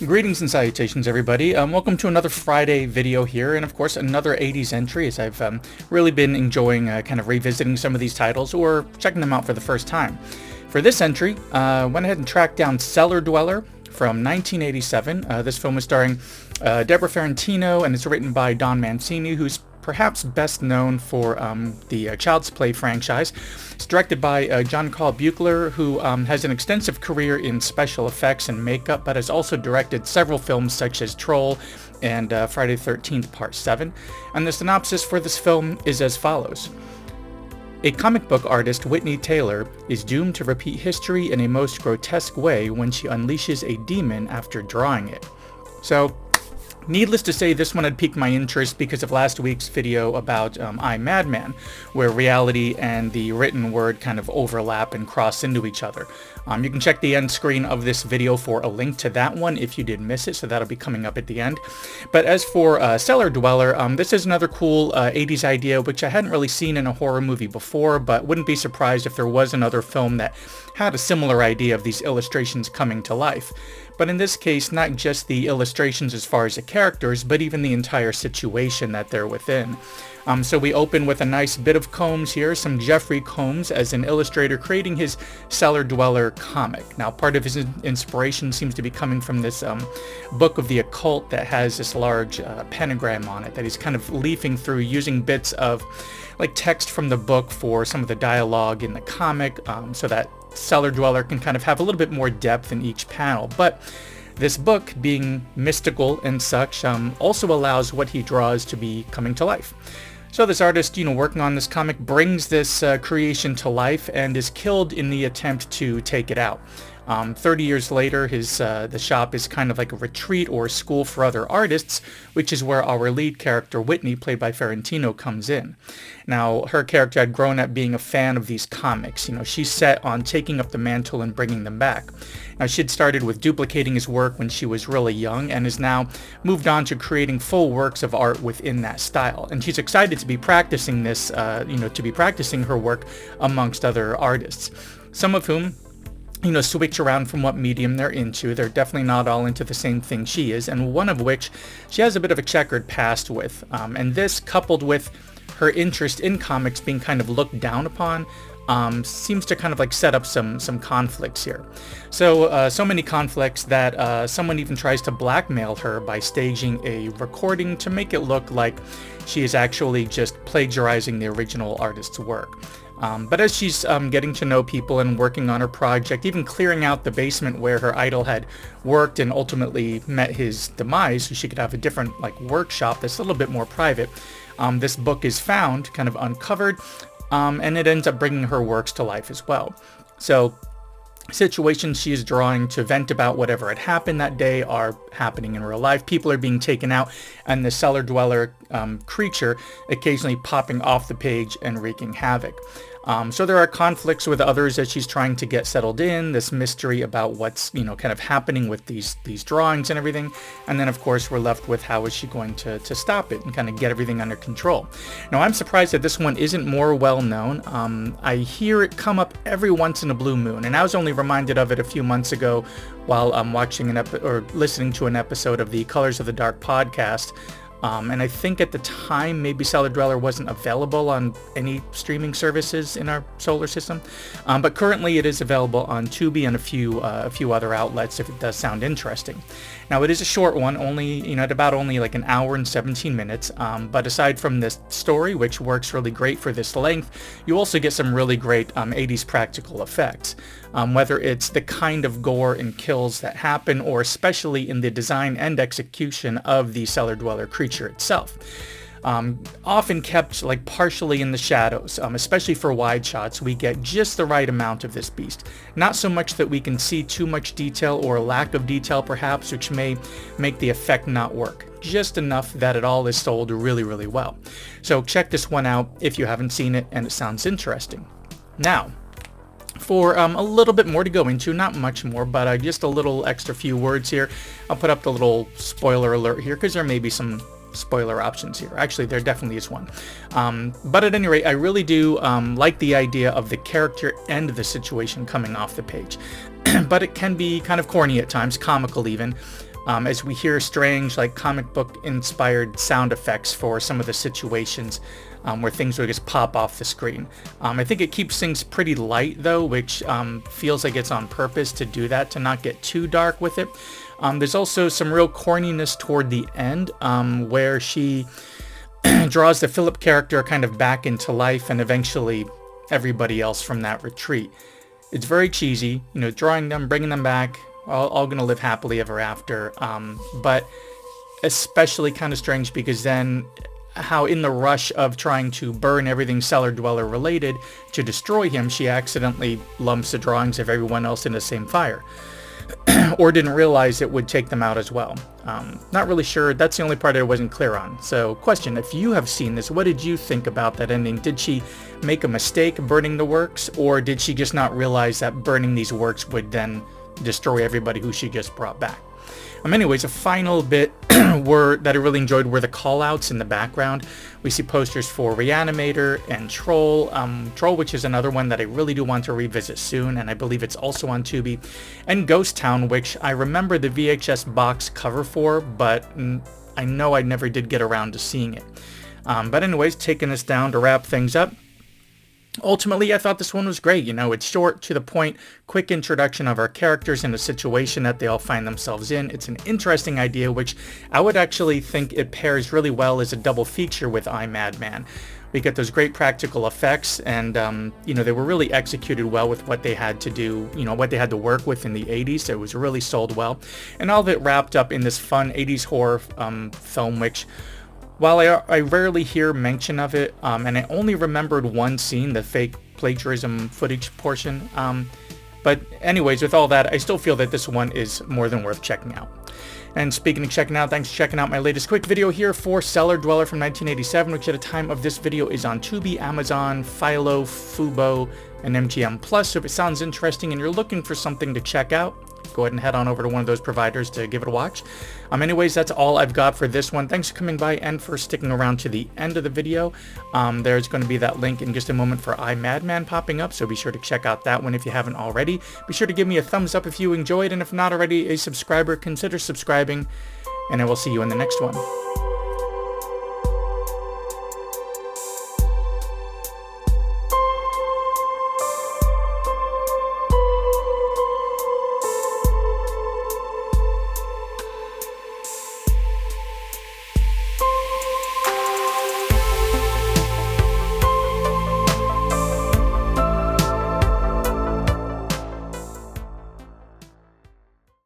Greetings and salutations, everybody. Welcome to another Friday video here, and of course another 80s entry, as I've really been enjoying kind of revisiting some of these titles or checking them out for the first time. For this entry, went ahead and tracked down Cellar from 1987. This film is starring Debrah Farentino, and it's written by Mancini, who's perhaps best known for the Child's Play franchise. It's directed by Carlo Buechler, who has an extensive career in special effects and makeup, but has also directed several films such as Troll and Friday the 13th Part 7. And the synopsis for this film is as follows. A comic book artist, Whitney Taylor, is doomed to repeat history in a most grotesque way when she unleashes a demon after drawing it. So, needless to say, this one had piqued my interest because of last week's video about I, Madman, where reality and the written word kind of overlap and cross into each other. You can check the end screen of this video for a link to that one if you did miss it, so that'll be coming up at the end. But as for Cellar Dweller, this is another cool 80s idea which I hadn't really seen in a horror movie before, but wouldn't be surprised if there was another film that had a similar idea of these illustrations coming to life. But in this case, not just the illustrations as far as the characters, but even the entire situation that they're within. So we open with a nice bit of Combs here, some Jeffrey Combs as an illustrator creating his Cellar Dweller comic. Now, part of his inspiration seems to be coming from this book of the occult that has this large pentagram on it that he's kind of leafing through, using bits of like text from the book for some of the dialogue in the comic, so that Cellar Dweller can kind of have a little bit more depth in each panel. But this book, being mystical and such, also allows what he draws to be coming to life. So this artist, working on this comic, brings this creation to life and is killed in the attempt to take it out. 30 years later, the shop is kind of like a retreat or a school for other artists, which is where our lead character, Whitney, played by Farentino, comes in. Now, her character had grown up being a fan of these comics. She's set on taking up the mantle and bringing them back. Now, she'd started with duplicating his work when she was really young and has now moved on to creating full works of art within that style. And she's excited to be practicing this, to be practicing her work amongst other artists, some of whom switch around from what medium they're into. They're definitely not all into the same thing she is, and one of which she has a bit of a checkered past with. And this, coupled with her interest in comics being kind of looked down upon, seems to kind of like set up some conflicts here. So many conflicts that someone even tries to blackmail her by staging a recording to make it look like she is actually just plagiarizing the original artist's work. But as she's getting to know people and working on her project, even clearing out the basement where her idol had worked and ultimately met his demise, so she could have a different workshop that's a little bit more private, this book is found, kind of uncovered, and it ends up bringing her works to life as well. So situations she is drawing to vent about whatever had happened that day are happening in real life. People are being taken out, and the Cellar Dweller creature occasionally popping off the page and wreaking havoc. So there are conflicts with others as she's trying to get settled in, this mystery about what's, kind of happening with these drawings and everything. And then, of course, we're left with how is she going to stop it and kind of get everything under control. Now, I'm surprised that this one isn't more well known. I hear it come up every once in a blue moon, and I was only reminded of it a few months ago while I'm watching or listening to an episode of the Colors of the Dark podcast. And I think at the time, maybe Cellar Dweller wasn't available on any streaming services in our solar system. But currently it is available on Tubi and a few other outlets if it does sound interesting. Now, it is a short one, only, at about only like an hour and 17 minutes. But aside from this story, which works really great for this length, you also get some really great 80s practical effects. Whether it's the kind of gore and kills that happen, or especially in the design and execution of the Cellar Dweller creature itself. Often kept partially in the shadows, especially for wide shots, we get just the right amount of this beast. Not so much that we can see too much detail or lack of detail perhaps, which may make the effect not work. Just enough that it all is sold really, really well. So check this one out if you haven't seen it and it sounds interesting. Now, for a little bit more to go into, not much more, but just a little extra few words here. I'll put up the little spoiler alert here because there may be some spoiler options here. Actually, there definitely is one. But at any rate, I really do like the idea of the character and the situation coming off the page. But it can be kind of corny at times, comical even. as we hear strange, like comic book inspired sound effects for some of the situations where things would just pop off the screen. I think it keeps things pretty light though, which feels like it's on purpose to do that, to not get too dark with it. There's also some real corniness toward the end, where she draws the Phillip character kind of back into life, and eventually everybody else from that retreat. It's very cheesy, you know, drawing them, bringing them back, all gonna live happily ever after, but especially kind of strange because then how in the rush of trying to burn everything Cellar Dweller related to destroy him, she accidentally lumps the drawings of everyone else in the same fire. Or didn't realize it would take them out as well. Not really sure. That's the only part I wasn't clear on. So question, if you have seen this, what did you think about that ending? Did she make a mistake burning the works, or did she just not realize that burning these works would then destroy everybody who she just brought back? Anyways, a final bit that I really enjoyed were the call-outs in the background. We see posters for Reanimator and Troll, which is another one that I really do want to revisit soon, and I believe it's also on Tubi, and Ghost Town, which I remember the VHS box cover for, but I know I never did get around to seeing it. But anyways, taking this down to wrap things up. Ultimately, I thought this one was great. You know, it's short, to the point, quick introduction of our characters and the situation that they all find themselves in. It's an interesting idea, which I would actually think it pairs really well as a double feature with I, Madman. We get those great practical effects, and, you know, they were really executed well with what they had to do, you know, what they had to work with in the 80s. So it was really sold well. And all of it wrapped up in this fun 80s horror film, which, while I rarely hear mention of it, and I only remembered one scene, the fake plagiarism footage portion, but anyways, with all that, I still feel that this one is more than worth checking out. And speaking of checking out, thanks for checking out my latest quick video here for Cellar Dweller from 1987, which at the time of this video is on Tubi, Amazon, Philo, Fubo, and MGM Plus. So if it sounds interesting and you're looking for something to check out, go ahead and head on over to one of those providers to give it a watch. Anyways, that's all I've got for this one. Thanks for coming by and for sticking around to the end of the video. There's going to be that link in just a moment for I, Madman popping up, so be sure to check out that one if you haven't already. Be sure to give me a thumbs up if you enjoyed, and if not already a subscriber, consider subscribing, and I will see you in the next one.